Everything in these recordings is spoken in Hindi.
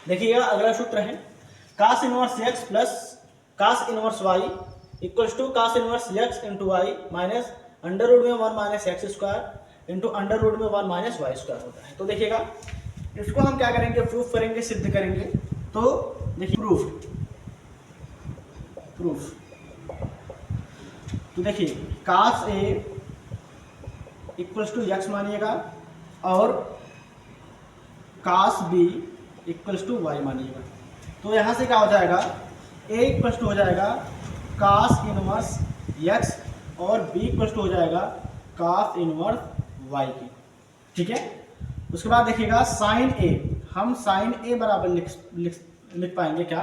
देखिएगा अगला सूत्र है cos inverse x plus cos inverse y equals to cos inverse x into y minus under root में 1 minus x square into under root में 1 माइनस वाई स्क्वायर होता है। तो देखिएगा इसको हम क्या करेंगे, प्रूफ करेंगे, सिद्ध करेंगे। तो देखिए प्रूफ तो देखिए cos a equals to x मानिएगा और cos b equals to y मानिएगा। तो यहाँ से क्या हो जाएगा, a इक्वल्स टू हो जाएगा cos इनवर्स x और b इक्वल्स टू हो जाएगा cos इनवर्स y की। ठीक है, उसके बाद देखिएगा साइन a, हम साइन a बराबर लिख पाएंगे क्या,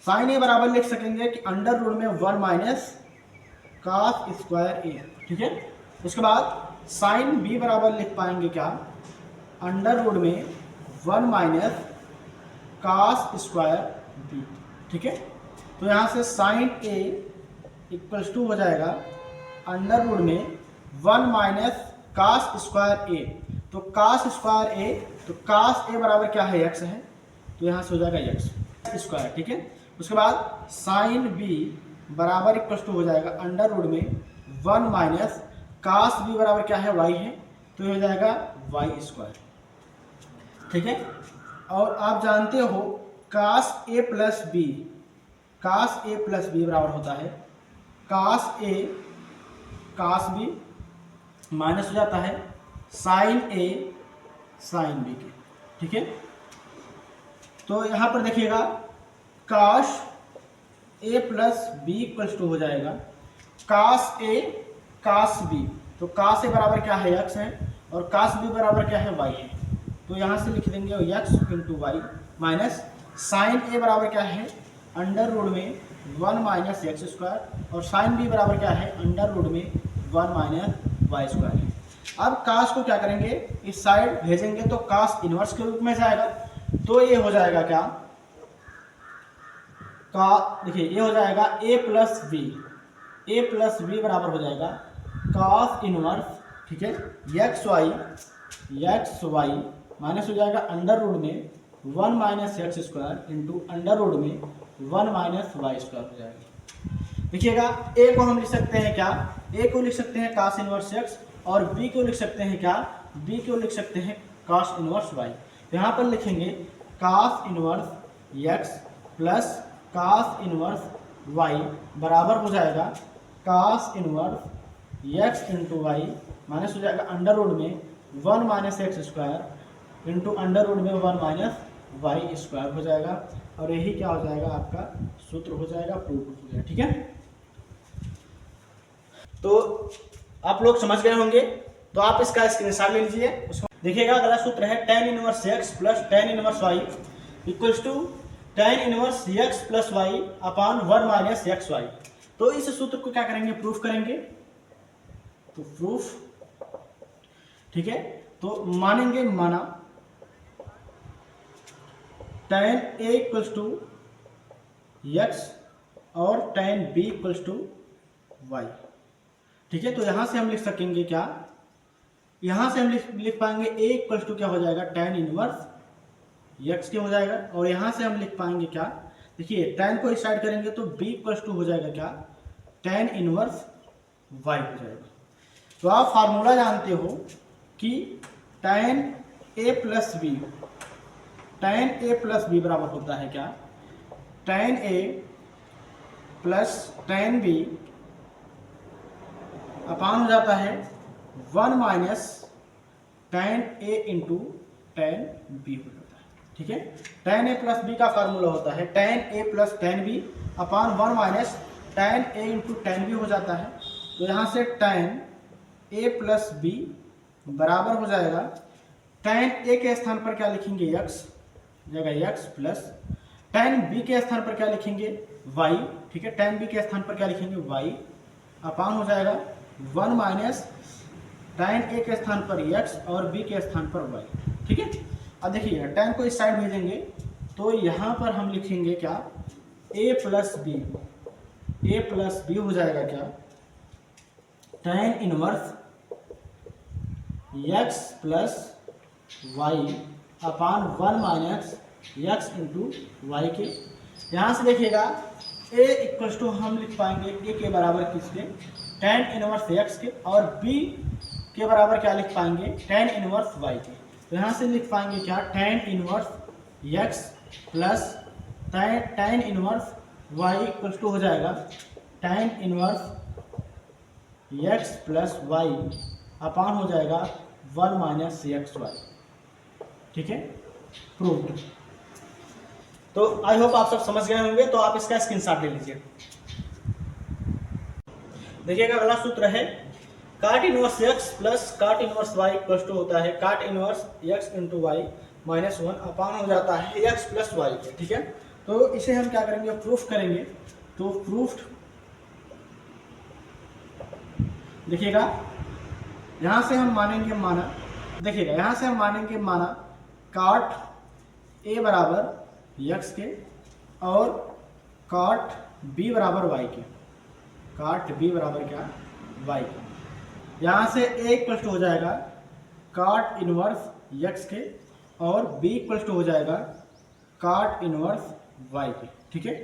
साइन a बराबर लिख सकेंगे कि अंडर रूट में 1 माइनस cos स्क्वायर a। ठीक है, उसके बाद साइन b बराबर लिख पाएंगे क्या, अंडर रूट में 1 माइनस cos स्क्वायर b। ठीक है, तो यहाँ से साइन a इक्वल्स टू हो जाएगा अंडर रूट में 1 माइनस cos स्क्वायर a। तो cos स्क्वायर a, तो cos a बराबर क्या है, x है, तो यहाँ से हो जाएगा x स्क्वायर। ठीक है, उसके बाद साइन b बराबर इक्वल्स टू हो जाएगा अंडर रूट में 1 माइनस cos b बराबर क्या है, y है, तो ये हो जाएगा y स्क्वायर। ठीक है, और आप जानते हो cos a plus b, cos a plus b बराबर होता है cos a cos b minus हो जाता है साइन a साइन b के। ठीक है, तो यहाँ पर देखिएगा cos a plus b equals to हो जाएगा cos a cos b। तो cos a बराबर क्या है, x है, और cos b बराबर क्या है, y है। तो यहाँ से लिख देंगे x into y minus sine a बराबर क्या है, अंडर रूट में 1 माइनस एक्स स्क्वायर, और साइन b बराबर क्या है, अंडर रूट में 1 माइनस वाई स्क्वायर है। अब cos को क्या करेंगे, इस साइड भेजेंगे तो cos इनवर्स के रूप में जाएगा। तो ये हो जाएगा क्या, देखिए ये हो जाएगा a प्लस बी बराबर हो जाएगा cos इनवर्स, ठीक है, एक्स वाई माइनस हो जाएगा अंडर रूट में 1 minus x square into under root में 1 माइनस वाई स्क्वायर हो जाएगा। देखिएगा a को हम लिख सकते हैं क्या, a को लिख सकते हैं cos इनवर्स x, और b को लिख सकते हैं क्या, b को लिख सकते हैं cos इनवर्स y। यहाँ पर लिखेंगे cos inverse x plus cos inverse y बराबर हो जाएगा cos inverse x into y minus हो जाएगा अंडर रूट में 1 minus x square into under root में 1 माइनस वाई स्क्वायर हो जाएगा। और यही क्या हो जाएगा, आपका सूत्र हो जाएगा, प्रूफ हो जाएगा। ठीक है, तो आप लोग समझ गए होंगे, तो आप इसका स्क्रीनशॉट ले लीजिए। उसको देखिएगा अगला सूत्र है tan inverse x plus tan inverse y equals to tan inverse x plus y upon 1 minus x y. तो इस सूत्र को क्या करेंगे, प्रूफ करेंगे। तो प्रूफ, ठीक है, तो मानेंगे, माना tan a equals to x और tan b equals to y। ठीक है, तो यहां से हम लिख सकेंगे क्या, यहां से हम लिख पाएंगे a इक्वल्स टू क्या हो जाएगा, tan इनवर्स x के हो जाएगा, और यहां से हम लिख पाएंगे क्या, देखिए tan को इस साइड करेंगे तो b इक्वल्स टू हो जाएगा क्या, tan इनवर्स y हो जाएगा। तो आप फार्मूला जानते हो कि tan a प्लस b बराबर होता है क्या, tan a plus tan b अपान हो जाता है 1 minus tan a into tan b हो जाता है। ठीक है, tan a प्लस b का फार्मूला होता है tan a plus tan b upon 1 minus tan a into tan b हो जाता है। तो यहाँ से tan a प्लस b बराबर हो जाएगा, tan a के स्थान पर क्या लिखेंगे, x जाएगा x प्लस tan b के स्थान पर क्या लिखेंगे, y। ठीक है, tan b के स्थान पर क्या लिखेंगे, y अपान हो जाएगा 1 माइनस tan a के स्थान पर x और b के स्थान पर y। ठीक है, अब देखिए tan को इस साइड भेजेंगे तो यहाँ पर हम लिखेंगे क्या, a प्लस b हो जाएगा क्या, tan inverse x plus y अपान 1 माइनस एक्स इंटू वाई के। यहाँ से देखिएगा ए इक्वल्स टू हम लिख पाएंगे ए के बराबर किसके, टेन इनवर्स एक्स के, और बी के बराबर क्या लिख पाएंगे, टेन इनवर्स वाई के। तो यहाँ से लिख पाएंगे क्या, tan inverse x plus tan inverse Y equals to हो जाएगा tan inverse x plus Y upon हो जाएगा 1 माइनस एक्स वाई। ठीक है, प्रूव्ड। तो आई होप आप सब समझ गए होंगे, तो आप इसका स्क्रीनशॉट ले लीजिए। देखिएगा अगला सूत्र है cot inverse x plus cot inverse Y equals to होता है cot inverse x into y minus 1 upon हो जाता है एक्स प्लस वाई के। ठीक है, तो इसे हम क्या करेंगे, प्रूफ करेंगे। तो प्रूफ देखिएगा यहाँ से हम मानेंगे माना, देखिएगा यहाँ से हम मानेंगे माना काट ए बराबर एक्स के और काट बी बराबर वाई के, काट बी बराबर क्या, वाई के। यहाँ से ए इक्वल्स टू हो जाएगा काट इनवर्स एक्स के और बी इक्वल्स टू हो जाएगा काट इनवर्स वाई के। ठीक है,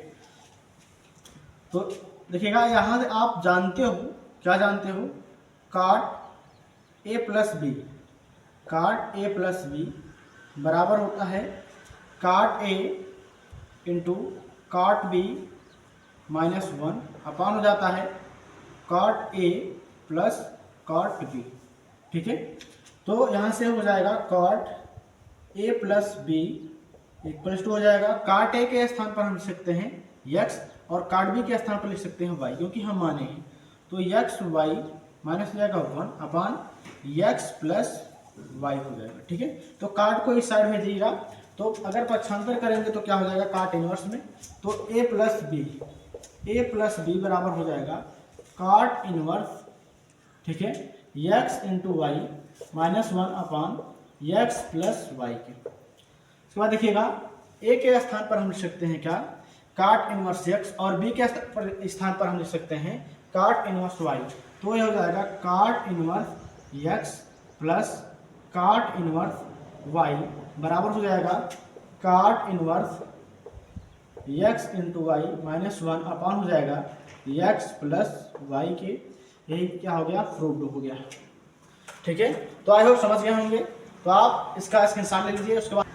तो देखिएगा यहाँ से आप जानते हो, क्या जानते हो, काट ए प्लस बी, काट ए प्लस बी बराबर होता है काट ए इंटू काट बी माइनस 1 अपान हो जाता है काट ए प्लस काट बी। ठीक है, तो यहाँ से हो जाएगा काट ए प्लस बी इक्वल्स टू हो जाएगा काट ए के स्थान पर हम लिख सकते हैं एक्स और काट बी के स्थान पर लिख सकते हैं वाई, क्योंकि हम माने हैं। तो एक्स वाई माइनस हो जाएगा 1 अपान एक्स प्लस वाई हो जाएगा। ठीक है, तो काट को इस साइड भेजिएगा, तो अगर पक्षांतर करेंगे तो क्या हो जाएगा काट इनवर्स में, तो ए प्लस बी बराबर हो जाएगा काट इनवर्स, ठीक है, एक्स इंटू वाई माइनस 1 अपान एक्स प्लस वाई के। उसके बाद देखिएगा ए के स्थान पर हम लिख सकते हैं क्या, काट इनवर्स एक्स, और बी के स्थान पर हम लिख सकते हैं काट इनवर्स वाई। तो ये हो जाएगा cot inverse x plus cot inverse y बराबर हो जाएगा cot inverse x into y minus 1 upon हो जाएगा एक्स प्लस वाई के। यही क्या हो गया, प्रूव्ड हो गया। ठीक है, तो आई होप समझ गए होंगे। तो आप इसका स्क्रीनशॉट ले लीजिए। उसके बाद